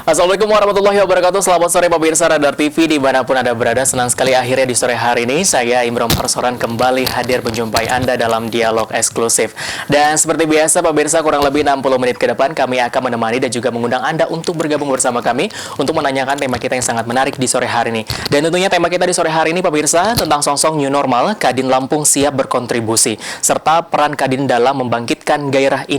Assalamualaikum warahmatullahi wabarakatuh. Selamat sore pemirsa Radar TV dimanapun Anda berada. Senang sekali akhirnya di sore hari ini saya Imron Persoran kembali hadir menjumpai Anda dalam dialog eksklusif. Dan seperti biasa pemirsa, kurang lebih 60 menit ke depan kami akan menemani dan juga mengundang Anda untuk bergabung bersama kami untuk menanyakan tema kita yang sangat menarik di sore hari ini. Dan tentunya tema kita di sore hari ini pemirsa tentang song-song new normal, Kadin Lampung siap berkontribusi serta peran Kadin dalam membangkitkan gairah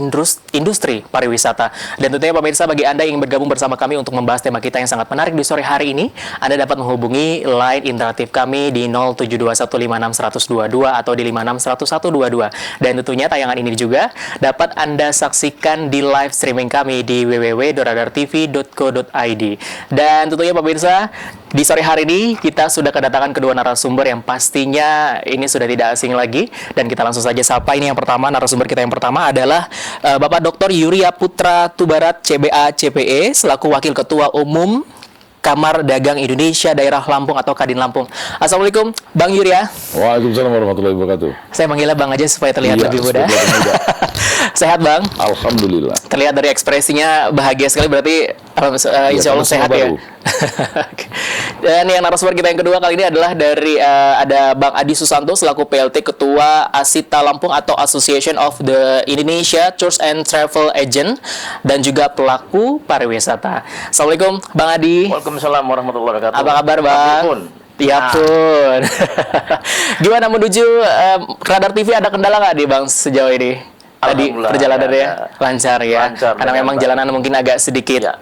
industri pariwisata. Dan tentunya pemirsa, bagi Anda yang bergabung bersama kami untuk membahas tema kita yang sangat menarik di sore hari ini, Anda dapat menghubungi line interaktif kami di 072156122 atau di 5611122. Dan tentunya tayangan ini juga dapat Anda saksikan di live streaming kami di www.radartv.co.id. Dan tentunya pemirsa, di sore hari ini kita sudah kedatangan kedua narasumber yang pastinya ini sudah tidak asing lagi, dan kita langsung saja sapa. Ini yang pertama, narasumber kita yang pertama adalah Bapak Dr. Yuria Putra Tubarat CBA CPE selaku Wakil Ketua Umum Kamar Dagang Indonesia Daerah Lampung atau Kadin Lampung. Assalamualaikum Bang Yuria. Waalaikumsalam warahmatullahi wabarakatuh. Saya manggilnya Bang aja supaya terlihat lebih muda. Sehat Bang? Alhamdulillah. Terlihat dari ekspresinya bahagia sekali, berarti insya Allah sehat ya. Dan yang narasumber kita yang kedua kali ini adalah dari ada Bang Adi Susanto selaku PLT Ketua Asita Lampung atau Association of the Indonesia Tours and Travel Agent dan juga pelaku pariwisata. Assalamualaikum Bang Adi. Waalaikumsalam warahmatullahi wabarakatuh. Apa kabar Bang? Ya pun. Gimana menuju Radar TV, ada kendala nggak nih Bang sejauh ini? Tadi perjalanannya lancar ya, lancar, karena memang jalanan mungkin agak sedikit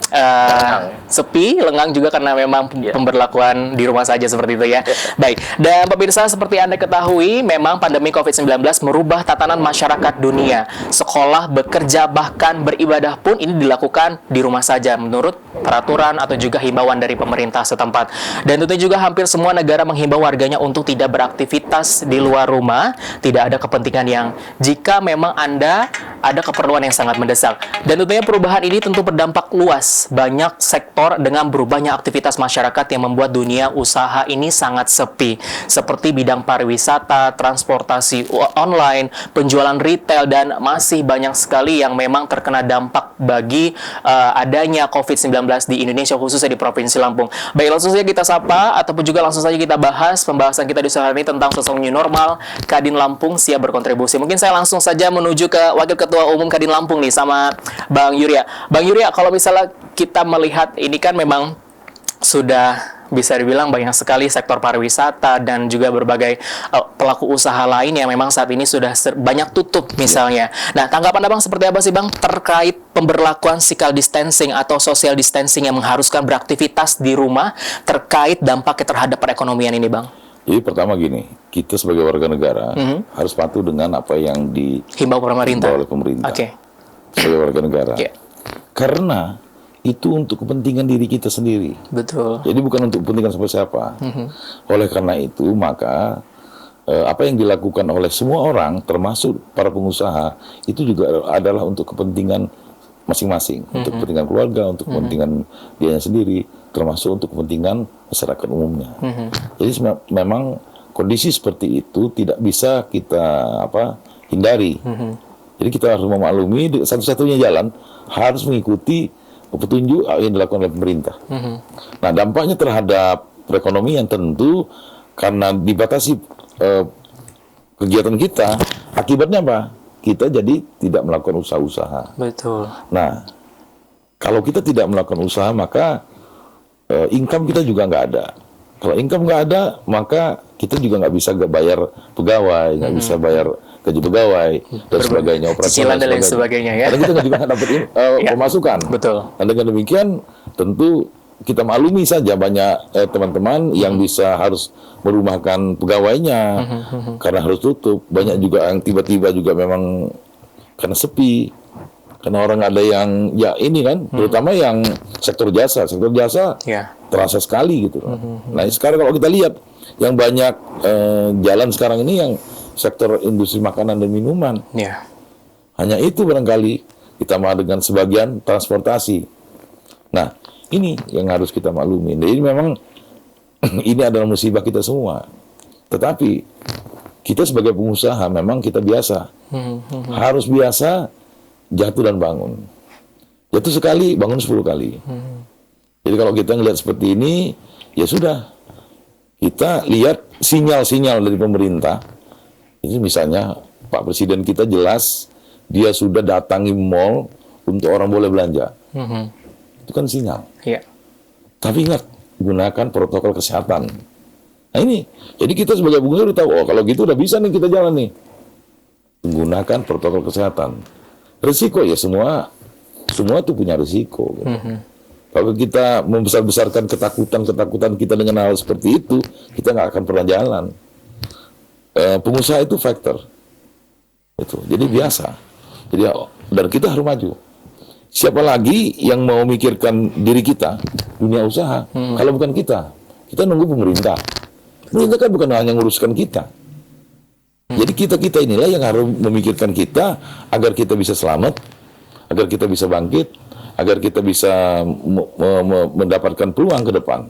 sepi, lengang juga karena memang pemberlakuan di rumah saja seperti itu ya. Baik, dan pemirsa, seperti Anda ketahui, memang pandemi COVID-19 merubah tatanan masyarakat dunia. Sekolah, bekerja, bahkan beribadah pun ini dilakukan di rumah saja menurut peraturan atau juga himbauan dari pemerintah setempat. Dan tentu juga hampir semua negara menghimbau warganya untuk tidak beraktivitas di luar rumah, tidak ada kepentingan yang jika memang Anda ada keperluan yang sangat mendesak. Dan tentunya perubahan ini tentu berdampak luas. Banyak sektor dengan berubahnya aktivitas masyarakat yang membuat dunia usaha ini sangat sepi. Seperti bidang pariwisata, transportasi online, penjualan retail, dan masih banyak sekali yang memang terkena dampak bagi adanya COVID-19 di Indonesia, khususnya di Provinsi Lampung. Baik, langsung saja kita sapa ataupun juga langsung saja kita bahas pembahasan kita di sore hari ini tentang sosok new normal, Kadin Lampung siap berkontribusi. Mungkin saya langsung saja menuju ke Wakil Ketua Umum Kadin Lampung nih sama Bang Yuria. Bang Yuria, kalau misalnya kita melihat ini kan memang sudah bisa dibilang banyak sekali sektor pariwisata dan juga berbagai pelaku usaha lain yang memang saat ini sudah banyak tutup misalnya. Nah, tanggapan Abang seperti apa sih Bang terkait pemberlakuan physical distancing atau social distancing yang mengharuskan beraktivitas di rumah terkait dampaknya terhadap perekonomian ini Bang? Jadi pertama gini, kita sebagai warga negara harus patuh dengan apa yang dihimbau oleh pemerintah sebagai warga negara. Karena itu untuk kepentingan diri kita sendiri. Betul. Jadi bukan untuk kepentingan siapa-siapa. Oleh karena itu, maka apa yang dilakukan oleh semua orang, termasuk para pengusaha, itu juga adalah untuk kepentingan masing-masing, untuk kepentingan keluarga, untuk kepentingan dia sendiri, termasuk untuk kepentingan masyarakat umumnya. Jadi memang kondisi seperti itu tidak bisa kita hindari. Jadi kita harus memaklumi, satu-satunya jalan harus mengikuti petunjuk yang dilakukan oleh pemerintah. Nah, dampaknya terhadap perekonomian tentu karena dibatasi kegiatan kita, akibatnya apa? Kita jadi tidak melakukan usaha-usaha. Betul. Nah, kalau kita tidak melakukan usaha, maka income kita juga nggak ada. Kalau income nggak ada, maka kita juga nggak bisa bayar pegawai, nggak bisa bayar gaji pegawai dan sebagainya, operasional dan lain sebagainya ya. Karena kita juga nggak dapat pemasukan. Betul. Dan dengan demikian, tentu kita maklumi saja banyak teman-teman yang bisa harus merumahkan pegawainya karena harus tutup. Banyak juga yang tiba-tiba juga memang karena sepi, karena orang ada yang ini kan, terutama yang sektor jasa terasa sekali gitu. Nah, sekarang kalau kita lihat yang banyak jalan sekarang ini yang sektor industri makanan dan minuman. Hanya itu barangkali ditambah dengan sebagian transportasi. Nah, ini yang harus kita maklumi. Jadi memang ini adalah musibah kita semua. Tetapi kita sebagai pengusaha memang kita biasa. Harus biasa jatuh dan bangun. Jatuh sekali, bangun 10 kali. Jadi kalau kita ngelihat seperti ini, ya sudah. Kita lihat sinyal-sinyal dari pemerintah. Ini misalnya Pak Presiden kita jelas dia sudah datangi mall untuk orang boleh belanja. Itu kan sinyal. Iya. Tapi ingat, gunakan protokol kesehatan. Nah ini, jadi kita sebagai pengusaha udah tahu, oh kalau gitu udah bisa nih kita jalan nih. Menggunakan protokol kesehatan. Risiko ya semua tuh punya risiko. Gitu. Kalau kita membesar-besarkan ketakutan kita dengan hal seperti itu, kita nggak akan pernah jalan. Pengusaha itu faktor. Itu, jadi biasa. Jadi dan kita harus maju. Siapa lagi yang mau memikirkan diri kita, dunia usaha, kalau bukan kita? Kita nunggu pemerintah. Pemerintah kan bukan hanya nguruskan kita. Jadi kita inilah yang harus memikirkan kita agar kita bisa selamat, agar kita bisa bangkit, agar kita bisa mendapatkan peluang ke depan.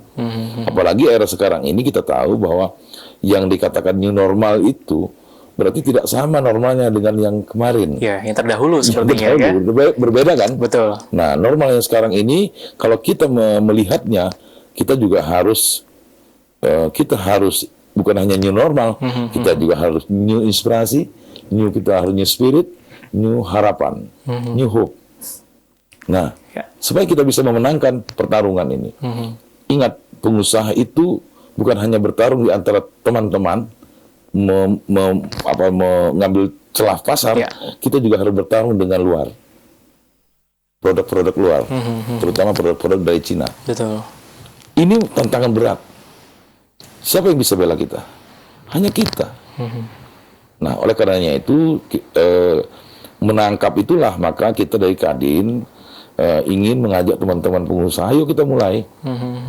Apalagi era sekarang ini kita tahu bahwa yang dikatakan new normal itu berarti tidak sama normalnya dengan yang kemarin. Ya, yang terdahulu sepertinya ya. Berbeda kan? Betul. Nah, normal yang sekarang ini kalau kita melihatnya, kita juga harus bukan hanya new normal, kita juga harus new inspirasi, kita harus new spirit, new harapan, new hope. Nah, supaya kita bisa memenangkan pertarungan ini. Ingat, pengusaha itu bukan hanya bertarung di antara teman-teman, mengambil celah pasar, kita juga harus bertarung dengan luar. Produk-produk luar, terutama produk-produk dari Cina. Betul. Ini tantangan berat. Siapa yang bisa bela kita? Hanya kita. Nah, oleh karenanya itu, menangkap itulah maka kita dari Kadin ingin mengajak teman-teman pengusaha, ayo kita mulai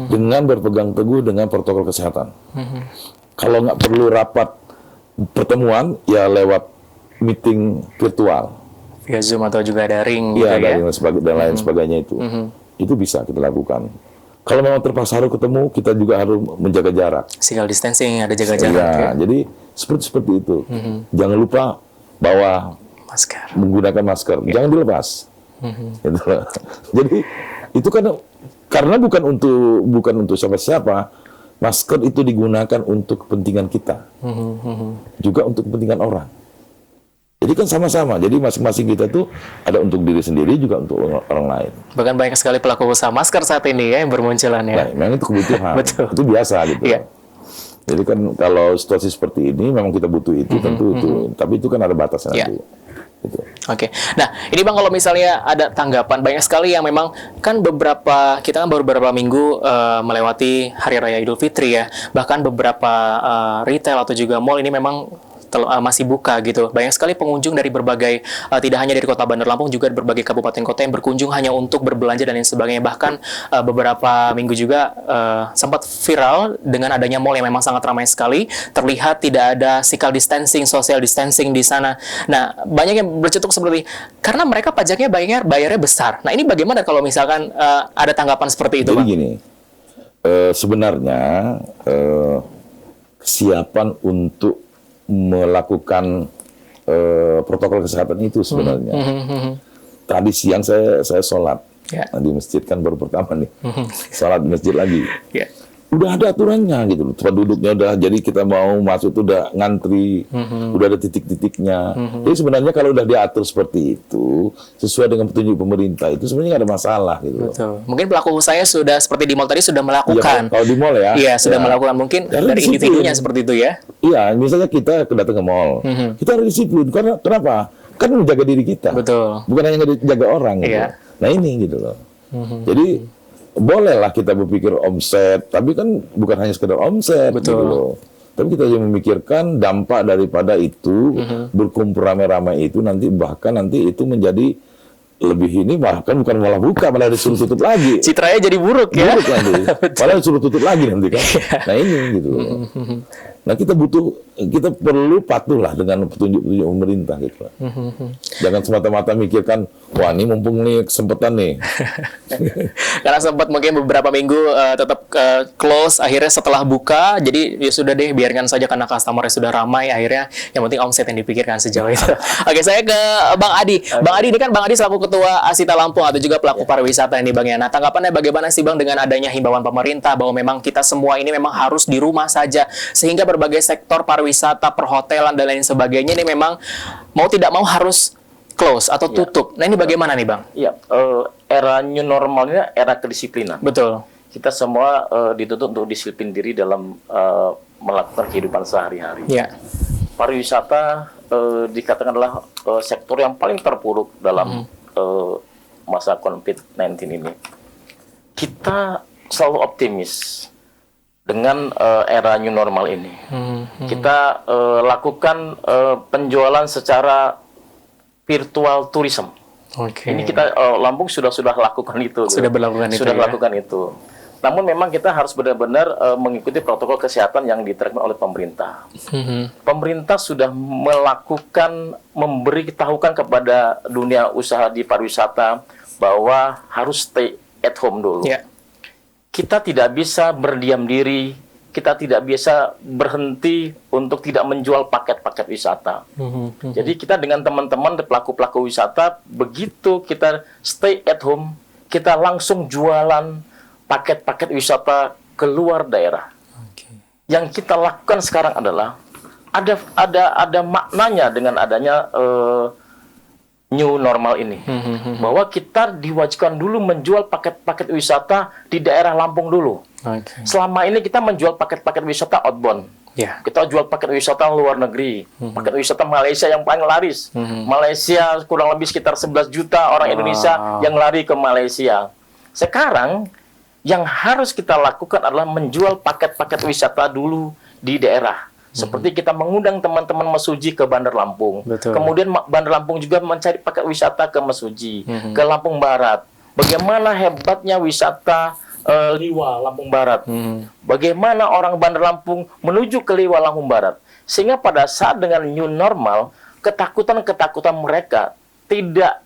dengan berpegang teguh dengan protokol kesehatan. Kalau nggak perlu rapat pertemuan, ya lewat meeting virtual. Via Zoom atau juga daring Ya, gitu ya? dan lain sebagainya itu. Itu bisa kita lakukan. Kalau memang terpaksa harus ketemu, kita juga harus menjaga jarak. Physical distancing, ada jaga jarak. Ya, jadi seperti itu. Jangan lupa bawa masker. Menggunakan masker. Jangan dilepas. Gitu. Jadi itu kan karena bukan untuk siapa-siapa, masker itu digunakan untuk kepentingan kita, juga untuk kepentingan orang. Jadi kan sama-sama. Jadi masing-masing kita tuh ada untuk diri sendiri juga untuk orang lain. Bahkan banyak sekali pelaku usaha masker saat ini ya yang bermunculan ya. Nah, memang itu kebutuhan. Betul. Itu biasa gitu. Iya. Jadi kan kalau situasi seperti ini memang kita butuh itu tentu itu. Tapi itu kan ada batasnya nanti. Gitu. Oke. Nah, ini Bang kalau misalnya ada tanggapan banyak sekali yang memang kan kita kan baru beberapa minggu melewati Hari Raya Idul Fitri ya. Bahkan beberapa retail atau juga mall ini memang masih buka gitu. Banyak sekali pengunjung dari berbagai tidak hanya dari Kota Bandar Lampung, juga dari berbagai kabupaten kota yang berkunjung hanya untuk berbelanja dan lain sebagainya. Bahkan beberapa minggu juga sempat viral dengan adanya mall yang memang sangat ramai sekali. Terlihat tidak ada physical distancing, social distancing di sana. Nah, banyak yang bercetuk seperti karena mereka pajaknya bayarnya besar. Nah, ini bagaimana kalau misalkan ada tanggapan seperti itu, Jadi Bang? gini, sebenarnya kesiapan untuk melakukan protokol kesehatan itu sebenarnya. Tadi siang saya sholat di masjid, kan baru pertama nih, sholat di masjid lagi. Udah ada aturannya gitu, tempat duduknya udah, jadi kita mau masuk tuh udah ngantri, udah ada titik-titiknya. Jadi sebenarnya kalau udah diatur seperti itu, sesuai dengan petunjuk pemerintah, itu sebenarnya nggak ada masalah gitu. Betul. Mungkin pelaku usahanya sudah seperti di mall tadi sudah melakukan. Ya, kalau di mall ya. Iya, sudah melakukan mungkin karena dari individunya seperti itu ya. Iya, misalnya kita datang ke mall, kita harus disiplin. Karena kenapa? Kan menjaga diri kita. Betul. Bukan hanya menjaga orang. Gitu. Iya. Nah ini gitu loh. Jadi bolehlah kita berpikir omset, tapi kan bukan hanya sekedar omset. Betul. Gitu loh. Tapi kita juga memikirkan dampak daripada itu, berkumpul rame-rame itu bahkan nanti itu menjadi lebih ini, bahkan bukan malah buka, malah disuruh tutup lagi. Citranya jadi buruk ya. Buruk nanti. Malah disuruh tutup lagi nanti kan. Nah ini gitu loh. Nah kita perlu patuhlah dengan petunjuk-petunjuk pemerintah gitu. Jangan semata-mata mikirkan, wah ini mumpung nih kesempatan nih. Karena sempat mungkin beberapa minggu tetap close, akhirnya setelah buka, jadi ya sudah deh, biarkan saja karena customer sudah ramai, akhirnya yang penting omset yang dipikirkan sejauh itu. Oke, saya ke Bang Adi. Bang Adi ini kan Bang Adi selaku Ketua Asita Lampung atau juga pelaku pariwisata ini Bang ya. Nah, tanggapannya bagaimana sih Bang dengan adanya himbauan pemerintah bahwa memang kita semua ini memang harus di rumah saja, sehingga berbagai sektor pariwisata, perhotelan dan lain sebagainya ini memang mau tidak mau harus close atau tutup. Nah, ini bagaimana nih Bang? Iya, era new normal ini era kedisiplinan. Betul. Kita semua dituntut untuk disiplin diri dalam melakukan kehidupan sehari-hari. Iya. Pariwisata dikatakan adalah sektor yang paling terpuruk dalam masa COVID-19 ini. Kita selalu optimis dengan era new normal ini. Kita lakukan penjualan secara virtual tourism. Ini kita Lampung sudah lakukan itu. Sudah melakukan itu. Sudah lakukan itu. Namun memang kita harus benar-benar mengikuti protokol kesehatan yang diterapkan oleh pemerintah. Pemerintah sudah memberitahukan kepada dunia usaha di pariwisata bahwa harus stay at home dulu. Yeah. Kita tidak bisa berdiam diri, kita tidak bisa berhenti untuk tidak menjual paket-paket wisata. Jadi kita dengan teman-teman pelaku-pelaku wisata, begitu kita stay at home, kita langsung jualan paket-paket wisata keluar daerah. Yang kita lakukan sekarang adalah ada maknanya dengan adanya new normal ini, bahwa kita diwajibkan dulu menjual paket-paket wisata di daerah Lampung dulu. Selama ini kita menjual paket-paket wisata outbound. Kita jual paket wisata luar negeri, paket wisata Malaysia yang paling laris. Malaysia kurang lebih sekitar 11 juta orang Indonesia yang lari ke Malaysia. Sekarang yang harus kita lakukan adalah menjual paket-paket wisata dulu di daerah. Seperti kita mengundang teman-teman Mesuji ke Bandar Lampung. Kemudian Bandar Lampung juga mencari paket wisata ke Mesuji, ke Lampung Barat. Bagaimana hebatnya wisata Liwa, Lampung Barat. Bagaimana orang Bandar Lampung menuju ke Liwa, Lampung Barat. Sehingga pada saat dengan new normal, ketakutan-ketakutan mereka tidak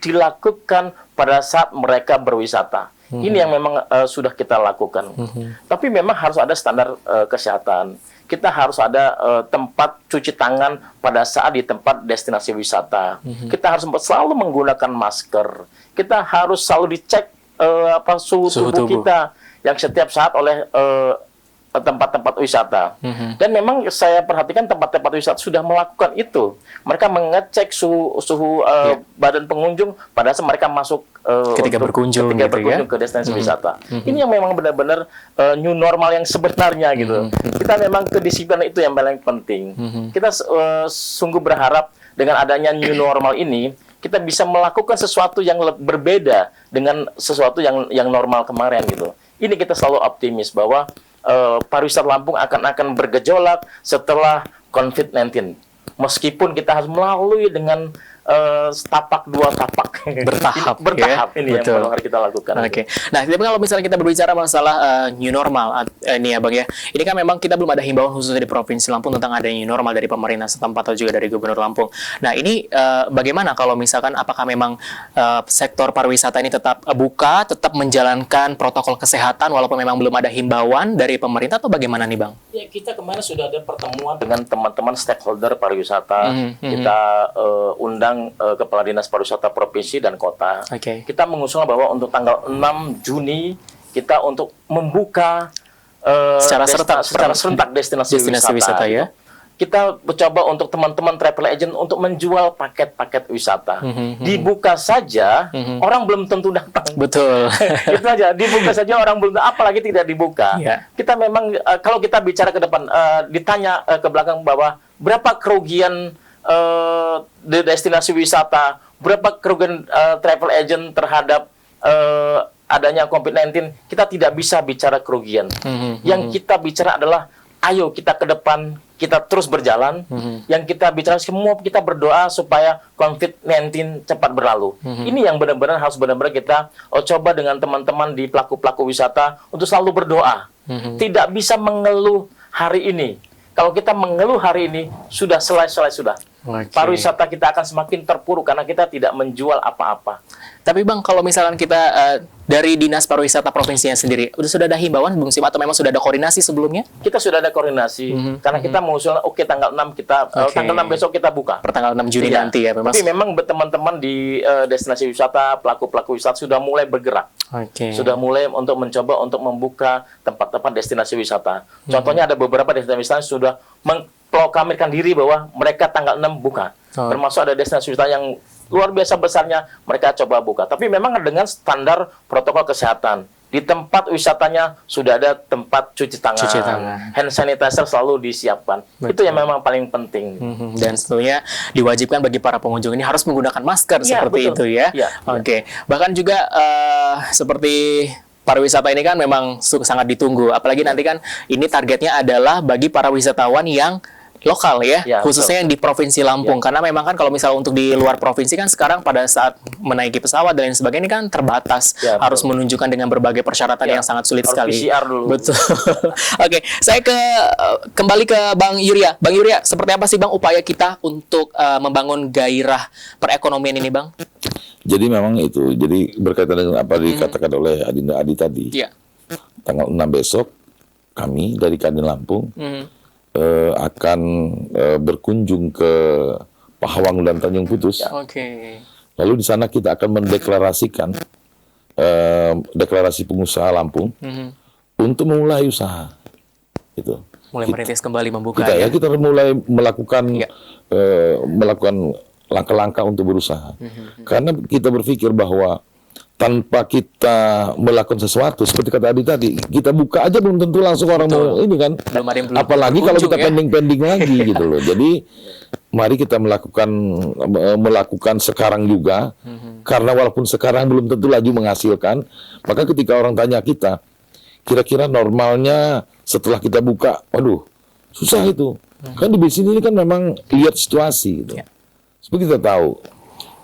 dilakukan pada saat mereka berwisata. Ini yang memang sudah kita lakukan. Tapi memang harus ada standar kesehatan. Kita harus ada tempat cuci tangan pada saat di tempat destinasi wisata. Kita harus selalu menggunakan masker. Kita harus selalu dicek suhu tubuh kita yang setiap saat oleh tempat-tempat wisata. Dan memang saya perhatikan tempat-tempat wisata sudah melakukan itu. Mereka mengecek suhu badan pengunjung pada saat mereka masuk ketika berkunjung ke destinasi wisata. Ini yang memang benar-benar new normal yang sebenarnya gitu. Kita memang kedisiplinan itu yang paling penting. Kita sungguh berharap dengan adanya new normal ini kita bisa melakukan sesuatu yang berbeda dengan sesuatu yang normal kemarin gitu. Ini kita selalu optimis bahwa pariwisata Lampung akan bergejolak setelah COVID-19. Meskipun kita harus melalui dengan tapak dua tapak bertahap ini yang harus kita lakukan. Nah, tapi kalau misalnya kita berbicara masalah new normal ini ya Bang ya, ini kan memang kita belum ada himbauan khususnya di Provinsi Lampung tentang adanya new normal dari pemerintah setempat atau juga dari Gubernur Lampung. Nah, ini bagaimana kalau misalkan apakah memang sektor pariwisata ini tetap buka, tetap menjalankan protokol kesehatan walaupun memang belum ada himbauan dari pemerintah atau bagaimana nih Bang? Ya, kita kemarin sudah ada pertemuan dengan teman-teman stakeholder pariwisata. Kita undang Kepala Dinas Pariwisata Provinsi dan Kota. Kita mengusulkan bahwa untuk tanggal 6 Juni kita untuk membuka secara serentak destinasi wisata ya. Kita mencoba untuk teman-teman travel agent untuk menjual paket-paket wisata. Dibuka saja, orang belum tentu datang. Betul. Itu aja, dibuka saja orang belum, apalagi tidak dibuka. Kita memang kalau kita bicara ke depan, ditanya ke belakang bahwa berapa kerugian di destinasi wisata, berapa kerugian travel agent terhadap adanya COVID-19, kita tidak bisa bicara kerugian. Yang kita bicara adalah, ayo kita ke depan, kita terus berjalan. Yang kita bicara semua, kita berdoa supaya COVID-19 cepat berlalu. Ini yang benar-benar harus benar-benar kita coba dengan teman-teman di pelaku-pelaku wisata untuk selalu berdoa. Tidak bisa mengeluh hari ini. Kalau kita mengeluh hari ini, sudah selesai sudah. Oke. Pariwisata kita akan semakin terpuruk karena kita tidak menjual apa-apa. Tapi Bang, kalau misalkan kita dari Dinas Pariwisata Provinsinya sendiri, sudah ada himbauan Bung Sim atau memang sudah ada koordinasi sebelumnya? Kita sudah ada koordinasi karena kita mengusulkan tanggal 6 kita tanggal 6 besok kita buka. Pertanggal 6 Juni Iya. nanti ya, memang. Tapi memang teman-teman di destinasi wisata, pelaku-pelaku wisata sudah mulai bergerak. Oke. Sudah mulai untuk mencoba untuk membuka tempat-tempat destinasi wisata. Contohnya ada beberapa destinasi wisata sudah mengproklamirkan diri bahwa mereka tanggal 6 buka. Termasuk ada destinasi wisata yang luar biasa besarnya, mereka coba buka. Tapi memang dengan standar protokol kesehatan. Di tempat wisatanya sudah ada tempat cuci tangan. Hand sanitizer selalu disiapkan. Betul. Itu yang memang paling penting. Dan tentunya diwajibkan bagi para pengunjung ini harus menggunakan masker seperti betul. itu ya. Ya, Oke. Bahkan juga seperti pariwisata ini kan memang sangat ditunggu. Apalagi nanti kan ini targetnya adalah bagi para wisatawan yang lokal ya, khususnya betul. yang di Provinsi Lampung. Karena memang kan kalau misalnya untuk di luar provinsi kan sekarang pada saat menaiki pesawat dan lain sebagainya ini kan terbatas, harus menunjukkan dengan berbagai persyaratan yang sangat sulit harus sekali. PCR dulu. Betul. Oke, saya kembali ke Bang Yuria. Bang Yuria, seperti apa sih Bang upaya kita untuk membangun gairah perekonomian ini, Bang? Jadi memang itu, jadi berkaitan dengan apa dikatakan oleh Adinda Adi tadi. Iya. Tanggal 6 besok kami dari Kadin Lampung akan berkunjung ke Pahawang dan Tanjung Putus. Oke. Lalu di sana kita akan mendeklarasikan deklarasi pengusaha Lampung untuk memulai usaha. Itu. Mulai merintis kembali membuka. Kita mulai melakukan langkah-langkah untuk berusaha. Karena kita berpikir bahwa tanpa kita melakukan sesuatu seperti kata Adi tadi, kita buka aja belum tentu langsung orang mau ini kan. Apalagi kalau kita pending-pending lagi gitu loh. Jadi mari kita melakukan sekarang juga, karena walaupun sekarang belum tentu laju menghasilkan, maka ketika orang tanya kita, kira-kira normalnya setelah kita buka, waduh susah itu. Kan di bisnis ini kan memang lihat situasi gitu. Seperti kita tahu.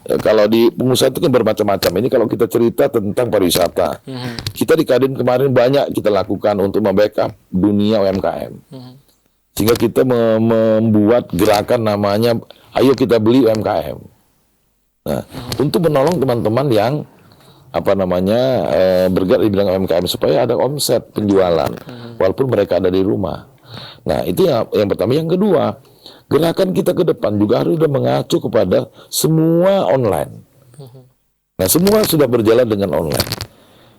Kalau di pengusaha itu kan bermacam-macam. Ini kalau kita cerita tentang pariwisata, kita di Kadin kemarin banyak kita lakukan untuk membackup dunia UMKM. Sehingga kita membuat gerakan namanya, ayo kita beli UMKM. Nah, untuk menolong teman-teman yang bergerak di bidang UMKM supaya ada omset penjualan, walaupun mereka ada di rumah. Nah, itu yang pertama. Yang kedua, gerakan kita ke depan juga harus sudah mengacu kepada semua online. Nah, semua sudah berjalan dengan online.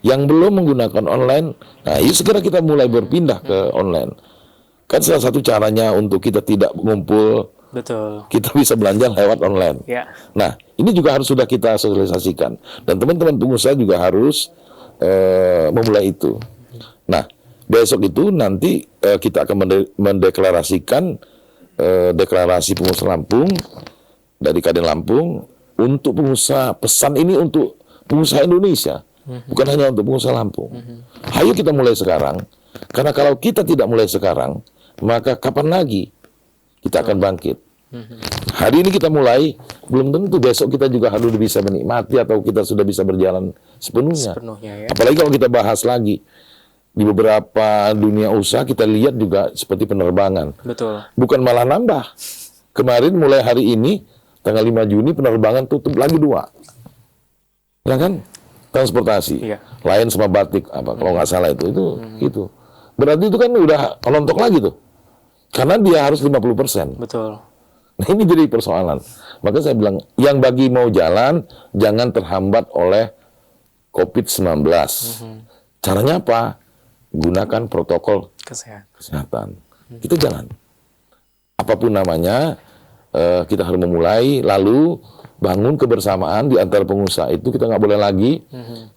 Yang belum menggunakan online, nah yuk segera kita mulai berpindah ke online. Kan salah satu caranya untuk kita tidak mengumpul, betul, kita bisa belanja lewat online. Ya. Nah, ini juga harus sudah kita sosialisasikan. Dan teman-teman pengusaha juga harus memulai itu. Nah, besok itu nanti kita akan mendeklarasikan deklarasi pengusaha Lampung dari Kadin Lampung untuk pengusaha, pesan ini untuk pengusaha Indonesia, bukan hanya untuk pengusaha Lampung. Ayo kita mulai sekarang, karena kalau kita tidak mulai sekarang, maka kapan lagi kita akan bangkit. Hari ini kita mulai, belum tentu besok kita juga harus bisa menikmati atau kita sudah bisa berjalan sepenuhnya. Ya. Apalagi kalau kita bahas lagi di beberapa dunia usaha, kita lihat juga seperti penerbangan. Betul. Bukan malah nambah. Kemarin mulai hari ini tanggal 5 Juni penerbangan tutup lagi 2. Ya kan? Transportasi. Iya. Lion sama Batik kalau nggak salah itu itu. Berarti itu kan udah rontok lagi tuh. Karena dia harus 50%. Betul. Nah, ini jadi persoalan. Maka saya bilang, yang bagi mau jalan jangan terhambat oleh COVID-19. Caranya apa? Gunakan protokol kesehatan. Kita jalan. Apapun namanya, kita harus memulai, lalu bangun kebersamaan di antara pengusaha itu. Kita nggak boleh lagi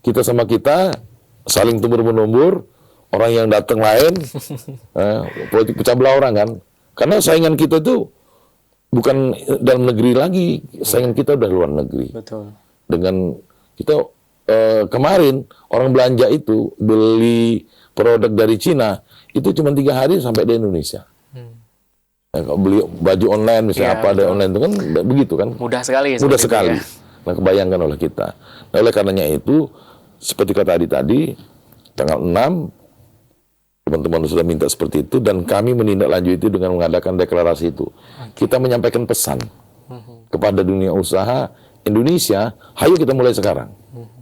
kita sama kita saling tumbur-menumbur, orang yang datang lain, politik pecah belah orang kan. Karena saingan kita itu bukan dalam negeri lagi, saingan kita udah luar negeri. Betul. Dengan kita kemarin orang belanja itu beli produk dari Cina itu cuma 3 hari sampai di Indonesia. Kalau beli baju online misalnya dari online itu kan begitu kan? Mudah sekali. Mudah sekali. Nah, kebayangkan oleh kita. Nah, oleh karenanya itu seperti kata Adi tadi, tanggal 6 Teman-teman sudah minta seperti itu dan kami menindaklanjuti itu dengan mengadakan deklarasi itu. Kita menyampaikan pesan kepada dunia usaha Indonesia, ayo kita mulai sekarang.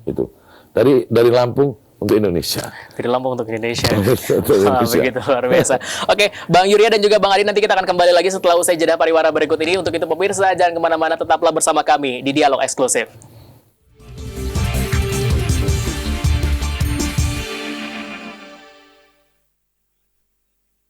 Itu. Dari Lampung untuk Indonesia. Dari Lampung untuk Indonesia. Untuk Indonesia. Begitu luar biasa. Oke, Bang Yuria dan juga Bang Adi, nanti kita akan kembali lagi setelah usai jeda pariwara berikut ini. Untuk itu pemirsa, jangan kemana-mana, tetaplah bersama kami di Dialog Eksklusif.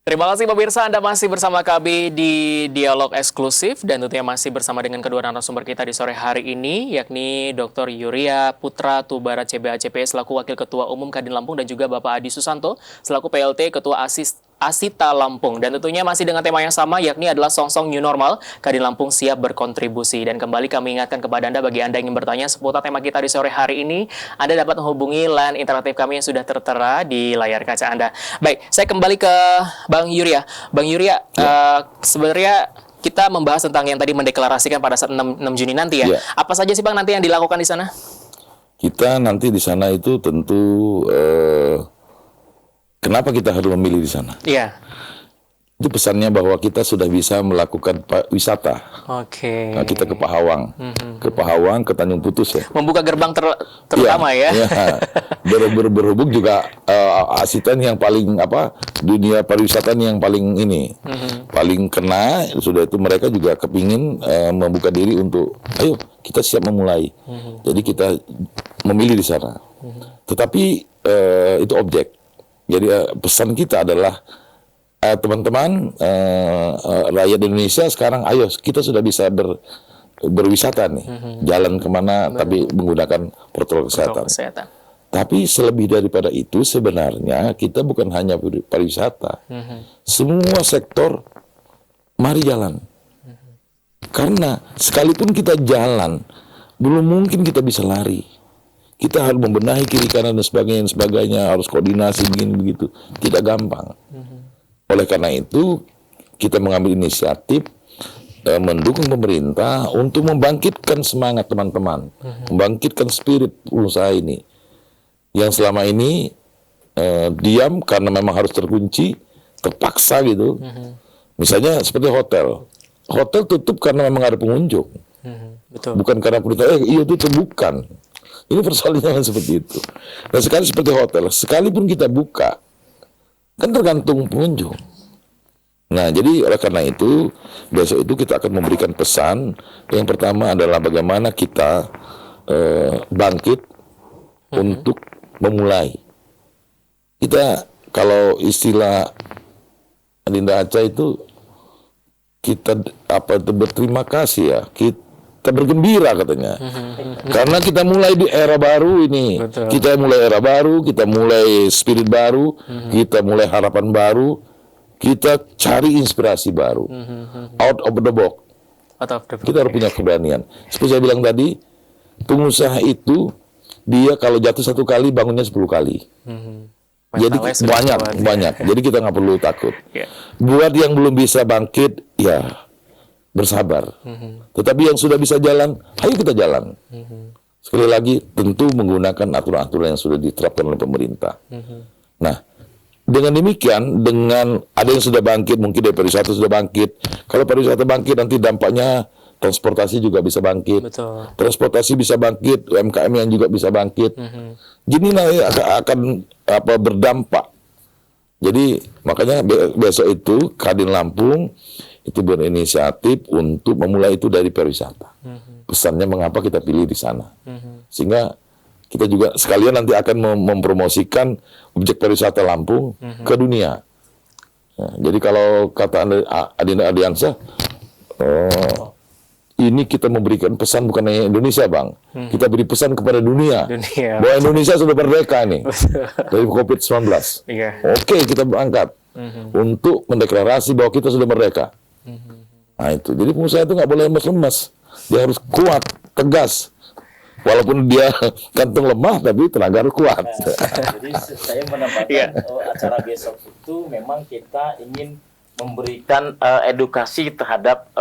Terima kasih pemirsa, Anda masih bersama kami di Dialog Eksklusif dan tentunya masih bersama dengan kedua narasumber kita di sore hari ini, yakni Dr. Yuria Putra Tubara CBACP selaku Wakil Ketua Umum Kadin Lampung dan juga Bapak Adi Susanto selaku PLT Ketua Asita Lampung. Dan tentunya masih dengan tema yang sama, yakni adalah Song-Song New Normal, Kadin Lampung siap berkontribusi. Dan kembali kami ingatkan kepada Anda, bagi Anda yang ingin bertanya seputar tema kita di sore hari ini, Anda dapat menghubungi line interaktif kami yang sudah tertera di layar kaca Anda. Baik, saya kembali ke Bang Yuria. Bang Yuria, sebenarnya kita membahas tentang yang tadi mendeklarasikan pada saat 6 Juni nanti ya. Apa saja sih Bang nanti yang dilakukan di sana? Kita nanti di sana itu tentu kenapa kita harus memilih di sana? Iya. Itu pesannya bahwa kita sudah bisa melakukan wisata. Oke. Nah, kita ke Pahawang, ke Tanjung Putus ya. Membuka gerbang terutama ya. Berhubung juga Asitan yang paling dunia pariwisata yang paling ini, paling kena. Sudah itu mereka juga kepingin membuka diri untuk, ayo kita siap memulai. Jadi kita memilih di sana. Tetapi itu objek. Jadi pesan kita adalah teman-teman rakyat Indonesia sekarang, ayo kita sudah bisa berwisata nih, jalan kemana tapi menggunakan protokol kesehatan. Tapi selebih daripada itu sebenarnya kita bukan hanya pariwisata, semua sektor mari jalan. Karena sekalipun kita jalan, belum mungkin kita bisa lari. Kita harus membenahi kiri kanan dan sebagainya, harus koordinasi begini begitu, tidak gampang. Oleh karena itu kita mengambil inisiatif mendukung pemerintah untuk membangkitkan semangat teman-teman, membangkitkan spirit usaha ini yang selama ini diam karena memang harus terkunci, terpaksa gitu. Misalnya seperti hotel tutup karena memang ada pengunjung, bukan karena perintah. Iya tutup, bukan. Ini persoalannya seperti itu. Dan sekarang seperti hotel, sekalipun kita buka, kan tergantung pengunjung. Nah, jadi oleh karena itu, besok itu kita akan memberikan pesan. Yang pertama adalah bagaimana kita bangkit untuk memulai. Kita, kalau istilah Adinda Aca itu, kita berterima kasih ya. Kita bergembira katanya. Karena kita mulai di era baru ini. Betul. Kita mulai era baru, kita mulai spirit baru, kita mulai harapan baru, kita cari inspirasi baru. Out of the box. Kita harus punya keberanian. Seperti saya bilang tadi, pengusaha itu dia kalau jatuh 1 kali bangunnya 10 kali. Jadi banyak. Jadi kita nggak perlu takut. Buat yang belum bisa bangkit, ya bersabar. Tetapi yang sudah bisa jalan, ayo kita jalan. Sekali lagi, tentu menggunakan aturan-aturan yang sudah diterapkan oleh pemerintah. Nah, dengan demikian, dengan ada yang sudah bangkit, mungkin dari pariwisata sudah bangkit. Kalau pariwisata bangkit, nanti dampaknya transportasi juga bisa bangkit. Betul. Transportasi bisa bangkit, UMKM yang juga bisa bangkit. Jadi nanti akan berdampak. Jadi makanya besok itu Kadin Lampung itu berinisiatif untuk memulai itu dari pariwisata. Pesannya mengapa kita pilih di sana. Sehingga kita juga sekalian nanti akan mempromosikan objek pariwisata Lampung ke dunia. Nah, jadi kalau kata Adinda Adiansyah, ini kita memberikan pesan bukan hanya Indonesia, Bang. Kita beri pesan kepada dunia. Bahwa Indonesia sudah merdeka nih dari COVID-19. Oke, kita berangkat untuk mendeklarasi bahwa kita sudah merdeka. Nah itu, jadi pengusaha itu nggak boleh lemas-lemas. Dia harus kuat, tegas. Walaupun dia kantung lemah, tapi tenaga harus kuat. Jadi saya menambahkan acara besok itu memang kita ingin memberikan edukasi terhadap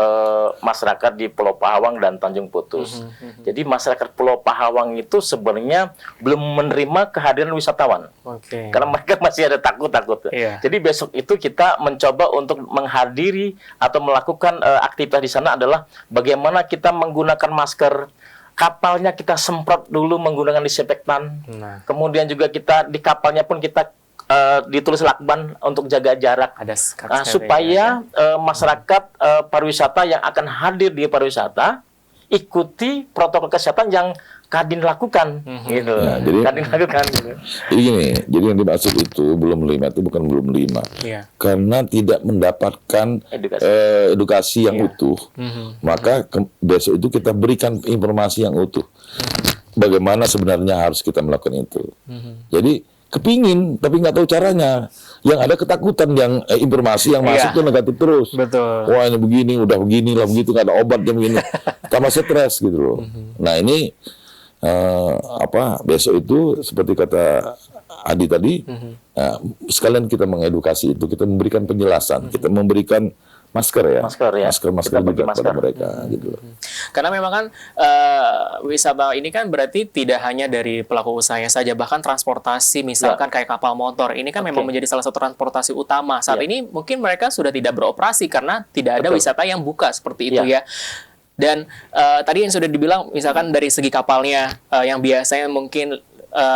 masyarakat di Pulau Pahawang dan Tanjung Putus. Jadi masyarakat Pulau Pahawang itu sebenarnya belum menerima kehadiran wisatawan, karena mereka masih ada takut-takut. Jadi besok itu kita mencoba untuk menghadiri atau melakukan aktivitas di sana adalah bagaimana kita menggunakan masker. Kapalnya kita semprot dulu menggunakan disinfektan. Kemudian juga kita di kapalnya pun kita ditulis lakban untuk jaga jarak, supaya masyarakat pariwisata yang akan hadir di pariwisata ikuti protokol kesehatan yang Kadin lakukan, gitu. Nah, jadi, Kadin lakukan. Gitu. Jadi gini, jadi yang dimaksud itu belum 5 itu bukan belum 5, karena tidak mendapatkan edukasi yang utuh, maka besok itu kita berikan informasi yang utuh. Bagaimana sebenarnya harus kita melakukan itu. Jadi kepingin tapi nggak tahu caranya, yang ada ketakutan, yang informasi yang masuk tuh negatif terus. Wah ini begini, udah begini lah, begitu nggak ada obatnya begini, tambah stres gitu loh. Nah ini besok itu seperti kata Adi tadi, sekalian kita mengedukasi itu, kita memberikan penjelasan, kita memberikan masker juga kepada mereka gitu. Karena memang kan wisata ini kan berarti tidak hanya dari pelaku usahanya saja, bahkan transportasi misalkan kayak kapal motor ini kan memang menjadi salah satu transportasi utama saat ini. Mungkin mereka sudah tidak beroperasi karena tidak ada wisata yang buka seperti itu ya. Dan tadi yang sudah dibilang misalkan dari segi kapalnya yang biasanya mungkin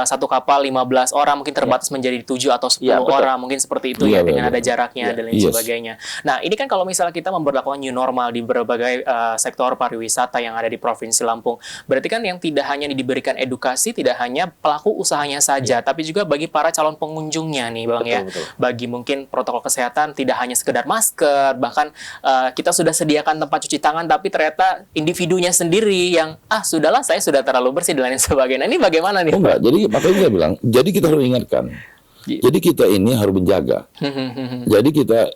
satu kapal 15 orang mungkin terbatas menjadi 7 atau 10 orang, mungkin seperti itu dengan ada jaraknya dan lain sebagainya. Nah, ini kan kalau misalnya kita memberlakukan new normal di berbagai sektor pariwisata yang ada di Provinsi Lampung, berarti kan yang tidak hanya diberikan edukasi tidak hanya pelaku usahanya saja, tapi juga bagi para calon pengunjungnya nih, Bang Bagi mungkin protokol kesehatan tidak hanya sekedar masker, bahkan kita sudah sediakan tempat cuci tangan tapi ternyata individunya sendiri yang sudahlah saya sudah terlalu bersih dan lain sebagainya. Ini bagaimana nih? Jadi makanya saya bilang, jadi kita harus ingatkan. Jadi kita ini harus menjaga. Jadi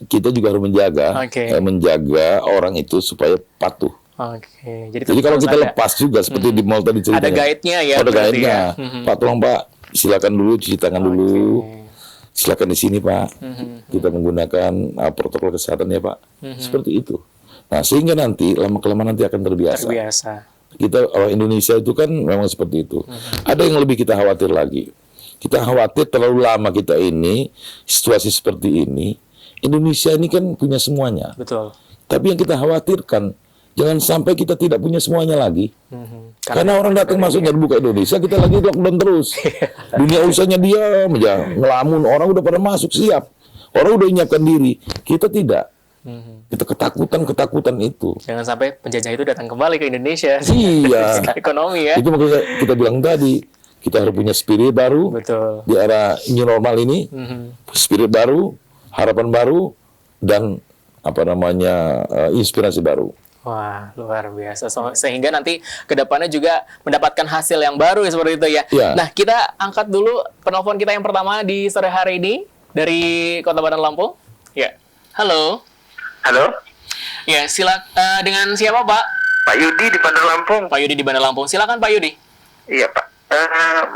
kita juga harus menjaga orang itu supaya patuh. Jadi kalau kita lepas juga seperti di mall tadi ceritanya. Ada guide-nya ya. Ada guide-nya. Pak tolong Pak, silakan dulu cuci tangan dulu. Silakan di sini Pak. Kita menggunakan protokol kesehatan ya Pak. Seperti itu. Nah sehingga nanti lama-kelamaan nanti akan terbiasa. Kita orang Indonesia itu kan memang seperti itu. Ada yang lebih kita khawatir lagi. Kita khawatir terlalu lama kita ini situasi seperti ini. Indonesia ini kan punya semuanya. Tapi yang kita khawatirkan jangan sampai kita tidak punya semuanya lagi. Karena orang datang masuknya buka Indonesia, kita lagi lockdown terus. Dunia usahanya diam aja, ngelamun, orang udah pada masuk siap. Orang udah menyiapkan diri. Kita tidak. Kita ketakutan itu. Jangan sampai penjajah itu datang kembali ke Indonesia. Iya. Ekonomi ya. Itu makanya kita bilang tadi, kita harus punya spirit baru. Di era new normal ini. Spirit baru, harapan baru, dan inspirasi baru. Wah, luar biasa. Sehingga nanti ke depannya juga mendapatkan hasil yang baru seperti itu ya. Nah, kita angkat dulu penelpon kita yang pertama di sore hari ini dari Kota Bandar Lampung. Ya. Halo. Halo? Ya, dengan siapa, Pak? Pak Yudi di Bandar Lampung. Pak Yudi di Bandar Lampung. Silakan, Pak Yudi. Iya, Pak.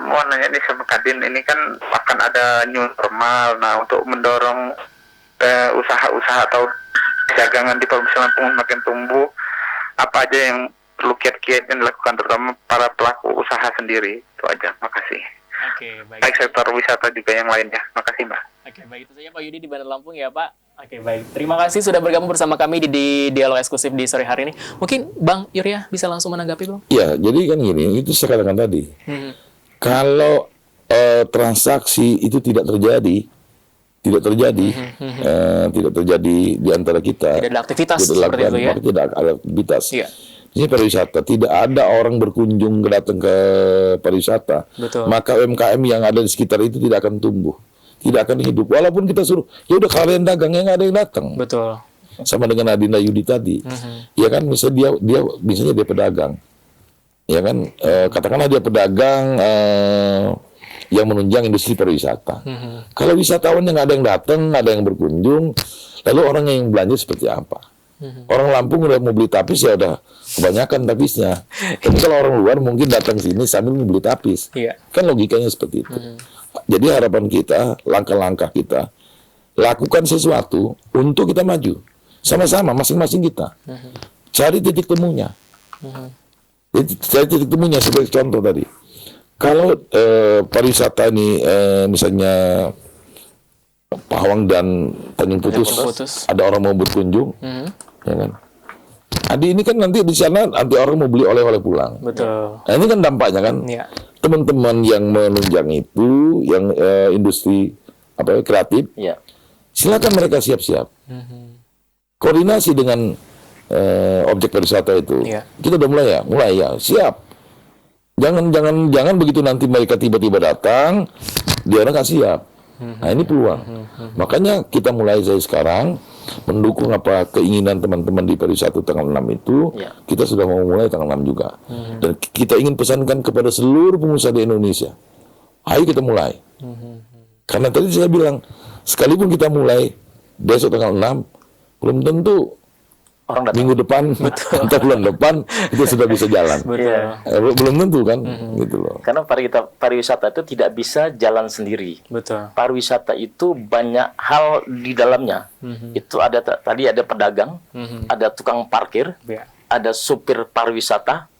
Mau nanya nih sama Kadin, ini kan akan ada new normal. Nah, untuk mendorong usaha-usaha atau dagangan di Provinsi Lampung makin tumbuh, apa aja yang perlu kiat-kiat yang dilakukan, terutama para pelaku usaha sendiri? Itu aja. Makasih. Baik sektor wisata juga yang lainnya. Makasih, Mbak. Baik, itu saja Pak Yudi di Bandar Lampung ya, Pak. Baik. Terima kasih sudah bergabung bersama kami di dialog eksklusif di sore hari ini. Mungkin Bang Yurya bisa langsung menanggapi, Bang? Iya, jadi kan gini, itu saya katakan tadi. Kalau transaksi itu tidak terjadi di antara kita. Tidak ada aktivitas seperti itu ya. Tidak ada aktivitas. Ini pariwisata, tidak ada orang berkunjung datang ke pariwisata. Maka UMKM yang ada di sekitar itu tidak akan tumbuh. Tidak akan hidup, walaupun kita suruh ya udah kalian dagang, yang nggak ada yang datang. Sama dengan Adinda Yudi tadi, ya kan, misalnya dia pedagang, ya kan, katakanlah dia pedagang yang menunjang industri pariwisata. Kalau wisatawan yang nggak ada yang datang, nggak ada yang berkunjung, lalu orang yang belanja seperti apa? Orang Lampung udah mau beli tapis ya udah kebanyakan tapisnya. Tapi kalau orang luar mungkin datang sini sambil membeli tapis, kan logikanya seperti itu. Jadi harapan kita, langkah-langkah kita, lakukan sesuatu untuk kita maju. Sama-sama, masing-masing kita. Cari titik temunya. Cari titik temunya sebagai contoh tadi. Kalau pariwisata ini misalnya Pahawang dan Tanjung Putus, ada orang mau berkunjung, ya kan? Adi ini kan nanti di sana nanti orang mau beli oleh-oleh pulang. Betul. Nah, ini kan dampaknya kan. Iya. Teman-teman yang menunjang itu, yang industri kreatif, silakan mereka siap-siap. Koordinasi dengan objek pariwisata itu. Kita udah mulai ya, siap. Jangan begitu nanti mereka tiba-tiba datang, dia orang nggak siap. Nah, ini peluang. Makanya kita mulai dari sekarang mendukung apa keinginan teman-teman di pariwisata tanggal 6 itu, kita sudah mau mulai tanggal 6 juga. Dan kita ingin pesankan kepada seluruh pengusaha di Indonesia, ayo kita mulai. Karena tadi saya bilang, sekalipun kita mulai besok tanggal 6, belum tentu minggu depan atau bulan depan itu sudah bisa jalan. Belum tentu kan, gitu loh. Karena pariwisata itu tidak bisa jalan sendiri. Betul. Pariwisata itu banyak hal di dalamnya. Itu ada tadi ada pedagang, ada tukang parkir, ada supir pariwisata,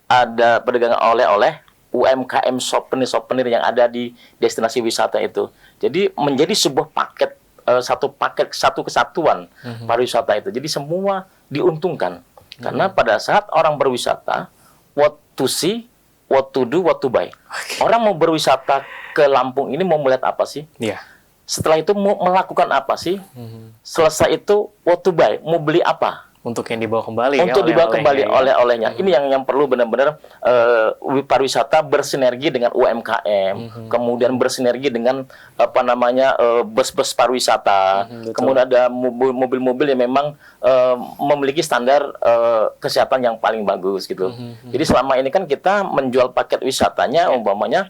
ada pedagang oleh-oleh, UMKM souvenir yang ada di destinasi wisata itu. Jadi menjadi sebuah paket, satu kesatuan pariwisata itu. Jadi semua diuntungkan. Karena pada saat orang berwisata, what to see, what to do, what to buy. Orang mau berwisata ke Lampung ini mau melihat apa sih? Setelah itu mau melakukan apa sih? Selesai itu what to buy, mau beli apa? Untuk yang dibawa kembali. Untuk dibawa kembali oleh-olehnya. Ini yang perlu benar-benar pariwisata bersinergi dengan UMKM, kemudian bersinergi dengan bus-bus pariwisata, kemudian ada mobil-mobil yang memang memiliki standar kesehatan yang paling bagus gitu. Jadi selama ini kan kita menjual paket wisatanya umpamanya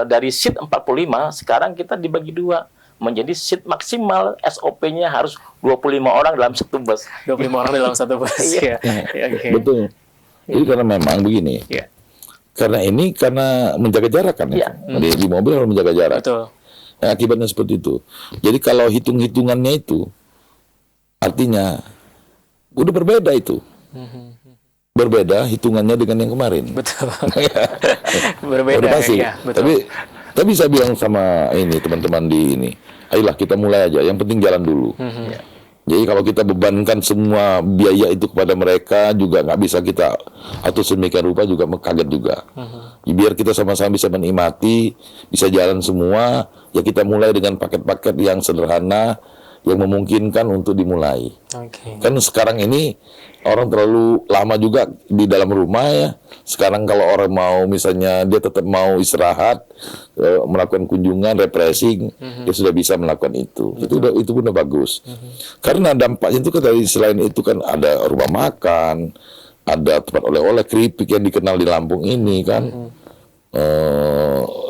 dari seat 45 sekarang kita dibagi dua. Menjadi seat maksimal SOP-nya harus 25 orang dalam satu bus. 25 orang dalam satu bus. Betul. Jadi karena memang begini. Karena menjaga jarak kan. Di mobil harus menjaga jarak. Betul. Nah, akibatnya seperti itu. Jadi kalau hitung-hitungannya itu artinya udah berbeda itu. Berbeda hitungannya dengan yang kemarin. Betul. Berbeda. Pasti. Betul. Tapi saya bilang sama teman-teman di ini, ayolah kita mulai aja. Yang penting jalan dulu. Jadi kalau kita bebankan semua biaya itu kepada mereka juga nggak bisa kita atur sedemikian rupa juga kaget juga. Biar kita sama-sama bisa menikmati, bisa jalan semua. Ya kita mulai dengan paket-paket yang sederhana, yang memungkinkan untuk dimulai. Kan sekarang ini orang terlalu lama juga di dalam rumah ya. Sekarang kalau orang mau misalnya dia tetap mau istirahat, melakukan kunjungan, refreshing, dia sudah bisa melakukan itu. Itu pun udah bagus. Karena dampaknya itu kan dari selain itu kan ada rumah makan, ada tempat oleh-oleh keripik yang dikenal di Lampung ini kan.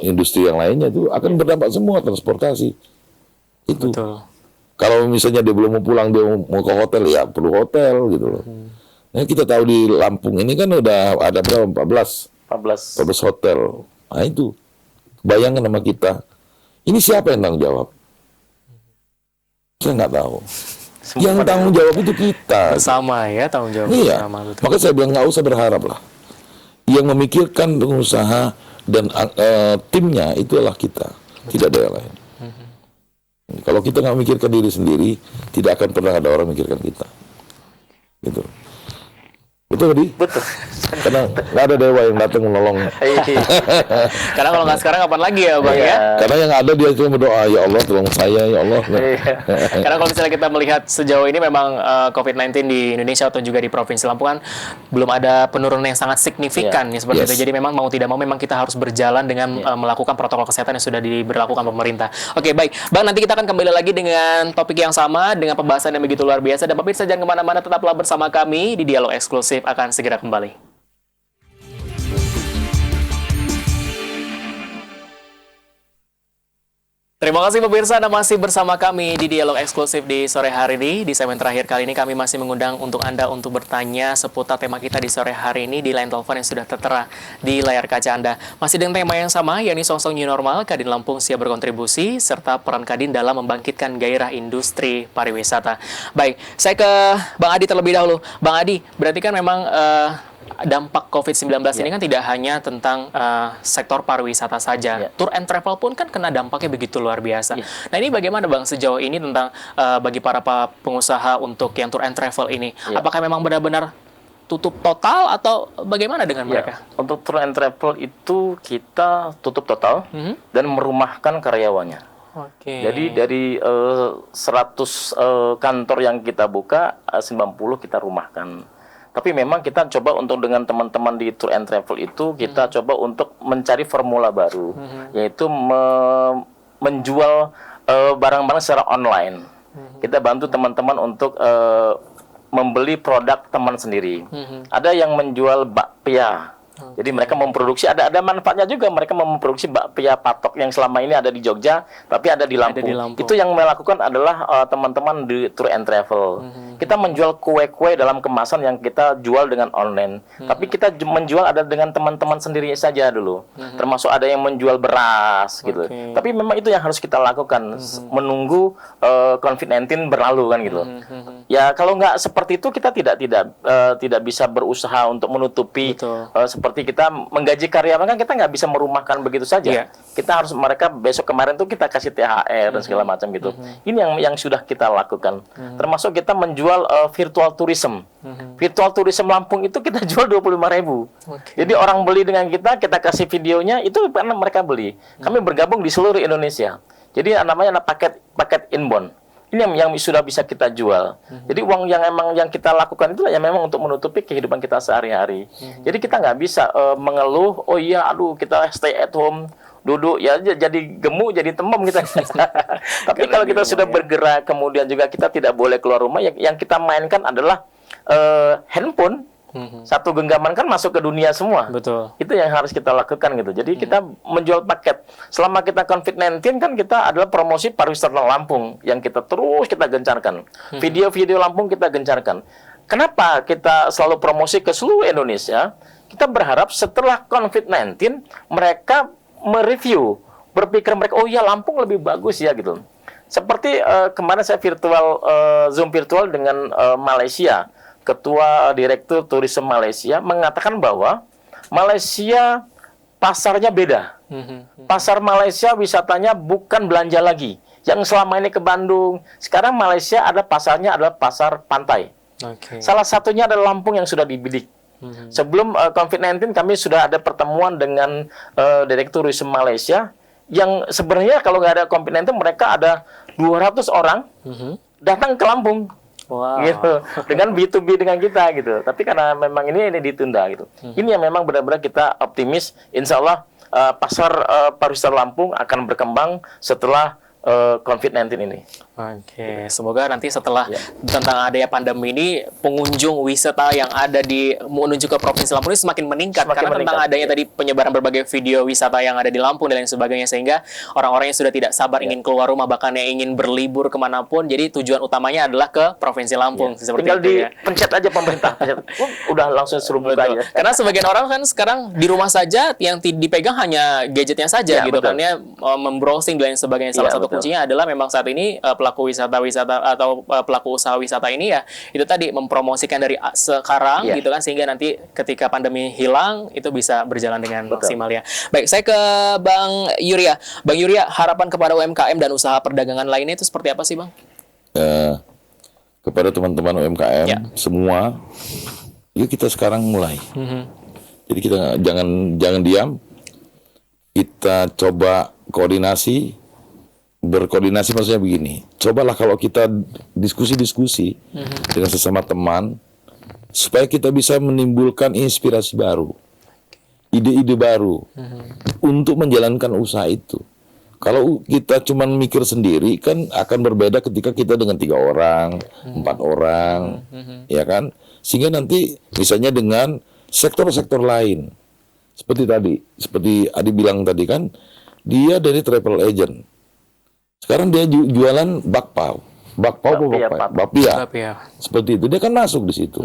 Industri yang lainnya itu akan berdampak semua, transportasi. Itu. Betul. Kalau misalnya dia belum mau pulang, dia mau ke hotel, ya perlu hotel gitu loh. Nah, kita tahu di Lampung ini kan udah ada berapa? 14 hotel. Nah itu, bayangkan sama kita. Ini siapa yang tanggung jawab? Saya nggak tahu. Yang tanggung jawab itu kita. Bersama ya, tanggung jawab bersama. Betul. Maka saya bilang nggak usah berharap lah. Yang memikirkan pengusaha dan timnya itu adalah kita, tidak ada yang lain. Kalau kita nggak memikirkan diri sendiri, tidak akan pernah ada orang memikirkan kita. Gitu. Betul tadi? Betul. Karena nggak ada dewa yang datang menolong. Karena kalau nggak sekarang kapan lagi ya Bang ya? Karena yang ada dia cuma berdoa, ya Allah tolong saya, ya Allah. Karena kalau misalnya kita melihat sejauh ini memang COVID-19 di Indonesia atau juga di Provinsi Lampung kan belum ada penurunan yang sangat signifikan ya, seperti itu. Jadi memang mau tidak mau memang kita harus berjalan dengan melakukan protokol kesehatan yang sudah diberlakukan pemerintah. Oke, baik. Bang, nanti kita akan kembali lagi dengan topik yang sama, dengan pembahasan yang begitu luar biasa. Dan pemirsa jangan kemana-mana, tetaplah bersama kami di Dialog Eksklusif akan segera kembali. Terima kasih pemirsa, Anda masih bersama kami di Dialog Eksklusif di sore hari ini. Di segmen terakhir kali ini kami masih mengundang untuk Anda untuk bertanya seputar tema kita di sore hari ini di line telepon yang sudah tertera di layar kaca Anda. Masih dengan tema yang sama, yakni Song-Song New Normal, Kadin Lampung siap berkontribusi, serta peran Kadin dalam membangkitkan gairah industri pariwisata. Baik, saya ke Bang Adi terlebih dahulu. Bang Adi, berarti kan memang dampak COVID-19 ini kan tidak hanya tentang sektor pariwisata saja. Tour and travel pun kan kena dampaknya begitu luar biasa. Nah, ini bagaimana Bang sejauh ini tentang bagi para pengusaha untuk yang tour and travel ini? Apakah memang benar-benar tutup total atau bagaimana dengan mereka? Untuk tour and travel itu kita tutup total dan merumahkan karyawannya. Jadi dari 100 kantor yang kita buka, 90 kita rumahkan. Tapi memang kita coba untuk dengan teman-teman di tour and travel itu kita coba untuk mencari formula baru, yaitu menjual barang-barang secara online. Kita bantu teman-teman untuk membeli produk teman sendiri. Ada yang menjual bakpia. Jadi mereka memproduksi, ada manfaatnya juga, mereka memproduksi bakpia patok yang selama ini ada di Jogja, tapi ada di Lampung. Itu yang melakukan adalah teman-teman di tour and travel. Kita menjual kue-kue dalam kemasan yang kita jual dengan online. Tapi kita menjual ada dengan teman-teman sendiri saja dulu. Termasuk ada yang menjual beras gitu. Tapi memang itu yang harus kita lakukan, menunggu COVID-19 berlalu kan gitu. Ya kalau nggak seperti itu kita tidak bisa berusaha untuk menutupi seperti kita menggaji karyawan kan kita nggak bisa merumahkan begitu saja. Kita harus mereka besok kemarin tuh kita kasih THR dan segala macam gitu. Ini yang sudah kita lakukan. Termasuk kita menjual virtual tourism. Virtual tourism Lampung itu kita jual 25.000. Jadi orang beli dengan kita kasih videonya itu karena mereka beli. Kami bergabung di seluruh Indonesia. Jadi namanya paket inbound. Ini yang sudah bisa kita jual. Jadi uang yang kita lakukan itu yang memang untuk menutupi kehidupan kita sehari-hari. Jadi kita nggak bisa mengeluh, oh iya, aduh kita stay at home, duduk ya jadi gemuk, jadi temem kita. Tapi kalau kita sudah bergerak, kemudian juga kita tidak boleh keluar rumah, yang kita mainkan adalah handphone. Satu genggaman kan masuk ke dunia semua. Betul. Itu yang harus kita lakukan gitu. Jadi kita menjual paket. Selama kita COVID-19 kan kita adalah promosi pariwisata Lampung yang kita gencarkan. Video-video Lampung kita gencarkan. Kenapa kita selalu promosi ke seluruh Indonesia? Kita berharap setelah COVID-19 mereka mereview, berpikir mereka, oh ya Lampung lebih bagus ya gitu. Seperti kemarin saya Zoom virtual dengan Malaysia. Ketua Direktur Tourism Malaysia mengatakan bahwa Malaysia pasarnya beda. Pasar Malaysia wisatanya bukan belanja lagi. Yang selama ini ke Bandung, sekarang Malaysia pasarnya adalah pasar pantai. Salah satunya adalah Lampung yang sudah dibidik. Sebelum COVID-19 kami sudah ada pertemuan dengan Direktur Tourism Malaysia yang sebenarnya kalau nggak ada COVID-19 mereka ada 200 orang datang ke Lampung. Gitu, dengan B2B dengan kita gitu. Tapi karena memang ini ditunda gitu. Ini yang memang benar-benar kita optimis. Insya Allah pasar pariwisata Lampung akan berkembang setelah COVID-19 ini. Semoga nanti setelah tentang adanya pandemi ini pengunjung wisata yang ada menuju ke Provinsi Lampung ini semakin meningkat tentang adanya tadi penyebaran berbagai video wisata yang ada di Lampung dan lain sebagainya, sehingga orang-orang yang sudah tidak sabar ingin keluar rumah, bahkan yang ingin berlibur kemanapun, jadi tujuan utamanya adalah ke Provinsi Lampung. Tinggal dipencet aja pemerintah, udah langsung suruh buka aja. Karena sebagian orang kan sekarang di rumah saja, yang dipegang hanya gadgetnya saja gitu kan, ya membrowsing dan lain sebagainya. Salah satu kuncinya adalah memang saat ini pelaku wisata atau pelaku usaha wisata ini ya itu tadi mempromosikan dari sekarang gitu kan, sehingga nanti ketika pandemi hilang itu bisa berjalan dengan maksimal ya. Baik, saya ke Bang Yuria. Bang Yuria, harapan kepada UMKM dan usaha perdagangan lainnya itu seperti apa sih, Bang? Kepada teman-teman UMKM semua, yuk kita sekarang mulai. Jadi kita jangan diam. Kita coba berkoordinasi maksudnya begini. Cobalah kalau kita diskusi dengan sesama teman supaya kita bisa menimbulkan inspirasi baru, ide-ide baru untuk menjalankan usaha itu. Kalau kita cuma mikir sendiri kan akan berbeda ketika kita dengan 3 orang, 4 orang, ya kan? Sehingga nanti misalnya dengan sektor-sektor lain seperti Adi bilang tadi kan, dia dari travel agent. Sekarang dia jualan bakpao. Bapia. Seperti itu. Dia kan masuk di situ.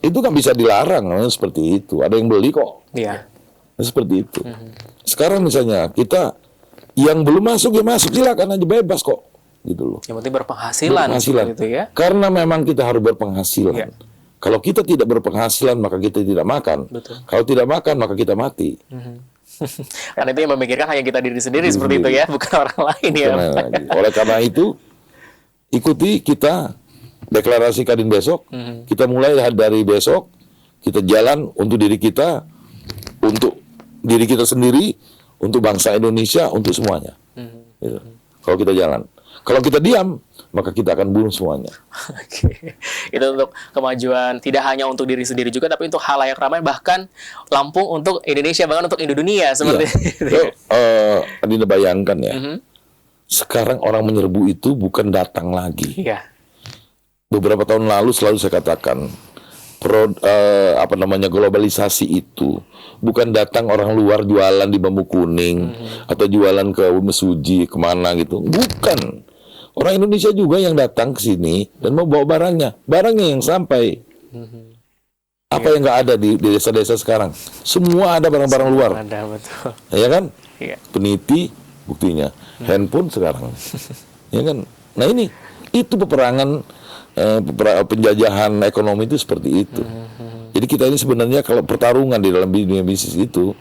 Itu kan bisa dilarang seperti itu. Ada yang beli kok. Iya. Seperti itu. Sekarang misalnya kita yang belum masuk ya masuk, silakan aja, bebas kok. Gitu loh. Yang penting berpenghasilan. Gitu ya. Karena memang kita harus berpenghasilan. Iya. Kalau kita tidak berpenghasilan maka kita tidak makan. Betul. Kalau tidak makan maka kita mati. Karena itu yang memikirkan hanya kita diri sendiri seperti itu ya, bukan orang lain ya. Oleh karena itu ikuti kita deklarasi Kadin besok. Kita mulai dari besok, kita jalan untuk diri kita, untuk diri kita sendiri, untuk bangsa Indonesia, untuk semuanya. Gitu. Kalau kita jalan. Kalau kita diam, maka kita akan bunuh semuanya. Oke. Itu untuk kemajuan tidak hanya untuk diri sendiri juga, tapi untuk halayak ramai, bahkan Lampung untuk Indonesia, bahkan untuk Indodunia seperti itu. Anda bayangkan ya. Sekarang orang menyerbu itu bukan datang lagi. Iya. Beberapa tahun lalu selalu saya katakan globalisasi itu bukan datang orang luar jualan di Bambu Kuning atau jualan ke Mesuji kemana gitu, bukan. Orang Indonesia juga yang datang ke sini dan mau bawa barangnya yang sampai. Apa yang nggak ada di desa-desa sekarang? Semua ada barang-barang luar. Ada, betul. Ya kan? Iya. Peniti buktinya, handphone sekarang. Ya kan? Nah ini itu peperangan. Penjajahan ekonomi itu seperti itu. Jadi kita ini sebenarnya kalau pertarungan di dalam dunia bisnis itu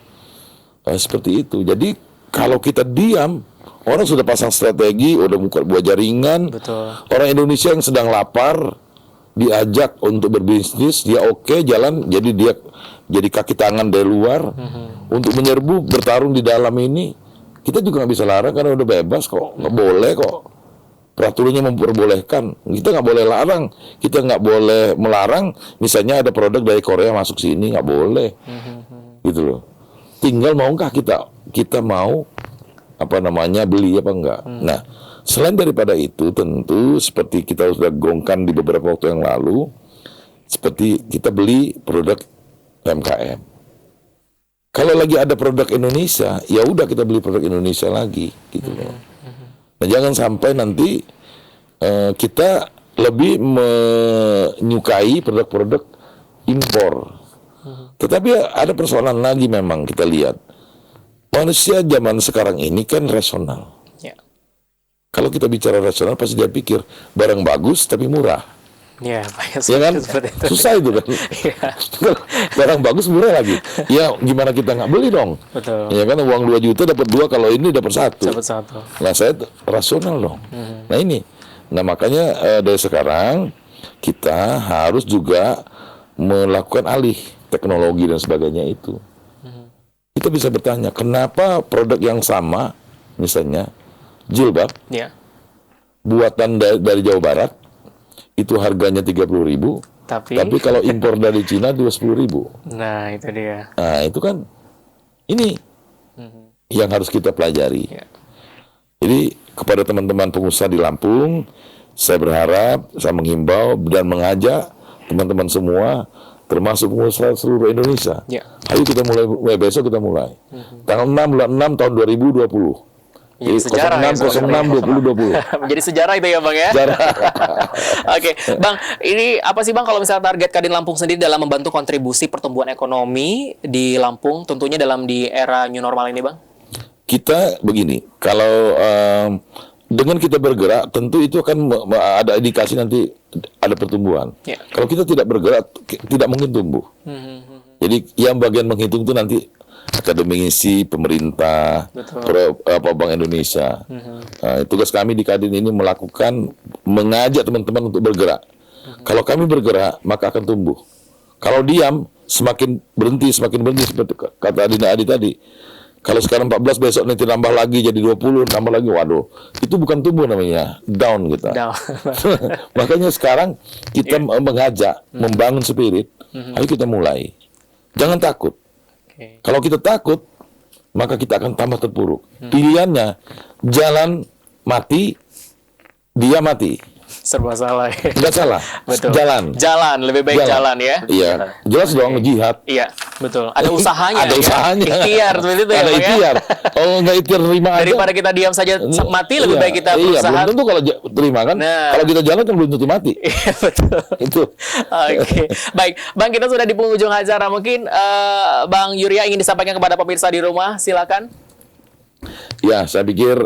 seperti itu. Jadi kalau kita diam, orang sudah pasang strategi, udah buat jaringan. Betul. Orang Indonesia yang sedang lapar diajak untuk berbisnis, dia oke, jalan, jadi dia jadi kaki tangan dari luar untuk menyerbu, bertarung di dalam ini. Kita juga nggak bisa larang karena udah bebas kok, nggak boleh kok. Peraturannya memperbolehkan, kita nggak boleh larang, kita nggak boleh melarang. Misalnya ada produk dari Korea masuk sini, nggak boleh, gitu loh. Tinggal maukah kita mau beli apa enggak. Nah, selain daripada itu, tentu seperti kita sudah gongkan di beberapa waktu yang lalu, seperti kita beli produk UMKM. Kalau lagi ada produk Indonesia, ya udah kita beli produk Indonesia lagi, gitu loh. Nah, jangan sampai nanti kita lebih menyukai produk-produk impor. Tetapi ada persoalan lagi memang kita lihat. Manusia zaman sekarang ini kan rasional. Ya. Kalau kita bicara rasional pasti dia pikir barang bagus tapi murah. Ya, Ya kan? Susah itu kan. Barang bagus murah lagi. Ya gimana kita nggak beli dong? Betul. Ya kan uang 2 juta dapat 2, kalau ini dapat 1. Dapat 1. Nah saya rasional dong. Nah ini. Nah makanya dari sekarang kita harus juga melakukan alih teknologi dan sebagainya itu. Kita bisa bertanya kenapa produk yang sama, misalnya jilbab, buatan dari Jawa Barat, itu harganya 30.000, tapi kalau impor dari Cina 10.000. Nah, itu dia. Nah, itu kan ini yang harus kita pelajari. Jadi kepada teman-teman pengusaha di Lampung, saya berharap, saya menghimbau dan mengajak teman-teman semua, termasuk pengusaha seluruh Indonesia. Ayo kita mulai besok kita mulai. Tanggal 6 bulan 6 tahun 2020. Jadi sejarah 06 2020. Menjadi sejarah itu ya Bang ya. Sejarah. Oke, Bang, ini apa sih Bang kalau misalnya target Kadin Lampung sendiri dalam membantu kontribusi pertumbuhan ekonomi di Lampung, tentunya dalam di era new normal ini Bang? Kita begini, kalau dengan kita bergerak, tentu itu akan ada indikasi nanti ada pertumbuhan. Kalau kita tidak bergerak, tidak mungkin tumbuh. Jadi yang bagian menghitung itu nanti akademisi, pemerintah, Bank Indonesia. Tugas kami di Kadin ini mengajak teman-teman untuk bergerak. Kalau kami bergerak, maka akan tumbuh. Kalau diam, semakin berhenti seperti kata Adina Adi tadi. Kalau sekarang 14, besok nanti nambah lagi jadi 20, nambah lagi, waduh. Itu bukan tumbuh namanya, down kita. Makanya sekarang kita mengajak, membangun spirit, ayo kita mulai. Jangan takut. Kalau kita takut, maka kita akan tambah terpuruk. Pilihannya, jalan mati, dia mati. Serba salah. Nggak salah. Betul. Jalan. Lebih baik jalan ya. Iya, jelas dong jihad. Iya, betul. Ada usahanya. Ada ya? usahanya. Ikhtiar seperti itu ya, Ada Bang, ya? ikhtiar. Oh, nggak ikhtiar terima aja. Daripada kita diam saja mati, lebih baik kita Iya, berusaha. belum tentu kalau terima kan. Nah. Kalau kita jalan kan belum tentu mati. Iya, betul. Itu. Oke, baik, Bang, kita sudah di penghujung acara. Mungkin Bang Yuria ingin disampaikan kepada pemirsa di rumah, silakan. Ya, saya pikir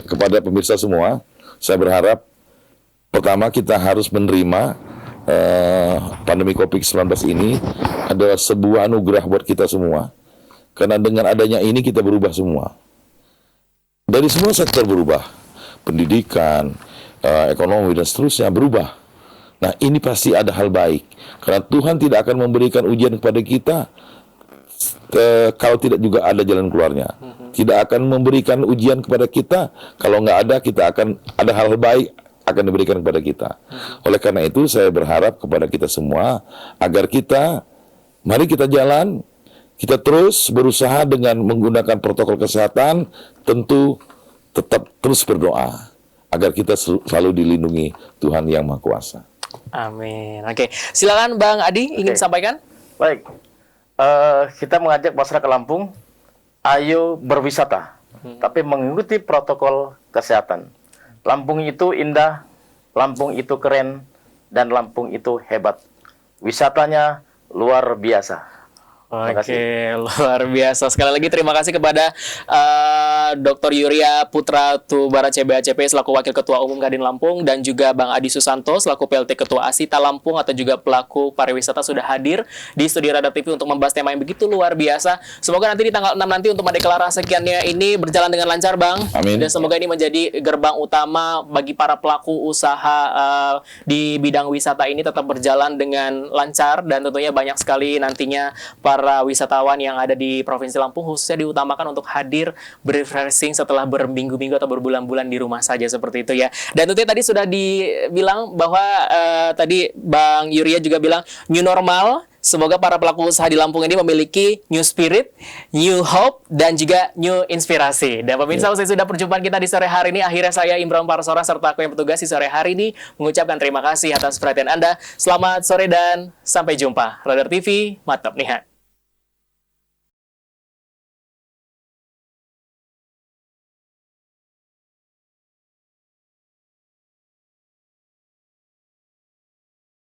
kepada pemirsa semua, saya berharap pertama kita harus menerima pandemi COVID-19 ini adalah sebuah anugerah buat kita semua. Karena dengan adanya ini kita berubah semua. Dari semua sektor berubah. Pendidikan, ekonomi, dan seterusnya berubah. Nah, ini pasti ada hal baik. Karena Tuhan tidak akan memberikan ujian kepada kita kalau tidak juga ada jalan keluarnya. Tidak akan memberikan ujian kepada kita kalau nggak ada, kita akan ada hal baik akan diberikan kepada kita. Oleh karena itu saya berharap kepada kita semua agar mari kita jalan, kita terus berusaha dengan menggunakan protokol kesehatan, tentu tetap terus berdoa agar kita selalu dilindungi Tuhan Yang Maha Kuasa. Amin. Oke, silakan Bang Adi ingin sampaikan. Baik, kita mengajak masyarakat Lampung, ayo berwisata, tapi mengikuti protokol kesehatan. Lampung itu indah, Lampung itu keren, dan Lampung itu hebat. Wisatanya luar biasa. Oke, luar biasa. Sekali lagi terima kasih kepada Dr. Yuria Putra Tubara CBACP selaku Wakil Ketua Umum Kadin Lampung dan juga Bang Adi Susanto selaku PLT Ketua Asita Lampung atau juga pelaku pariwisata sudah hadir di studio Radar TV untuk membahas tema yang begitu luar biasa. Semoga nanti di tanggal 6 nanti untuk mendeklarasikannya ini berjalan dengan lancar, Bang. Amin. Dan semoga ini menjadi gerbang utama bagi para pelaku usaha di bidang wisata ini tetap berjalan dengan lancar dan tentunya banyak sekali nantinya para wisatawan yang ada di Provinsi Lampung khususnya diutamakan untuk hadir berrefreshing setelah berminggu-minggu atau berbulan-bulan di rumah saja seperti itu ya. Dan tentunya tadi sudah dibilang bahwa tadi Bang Yuria juga bilang new normal. Semoga para pelaku usaha di Lampung ini memiliki new spirit, new hope, dan juga new inspirasi. Dan pemirsa, usai sudah perjumpaan kita di sore hari ini, akhirnya saya Imran Parsora serta aku yang bertugas di sore hari ini mengucapkan terima kasih atas perhatian Anda. Selamat sore dan sampai jumpa. Radar TV, mantap nih.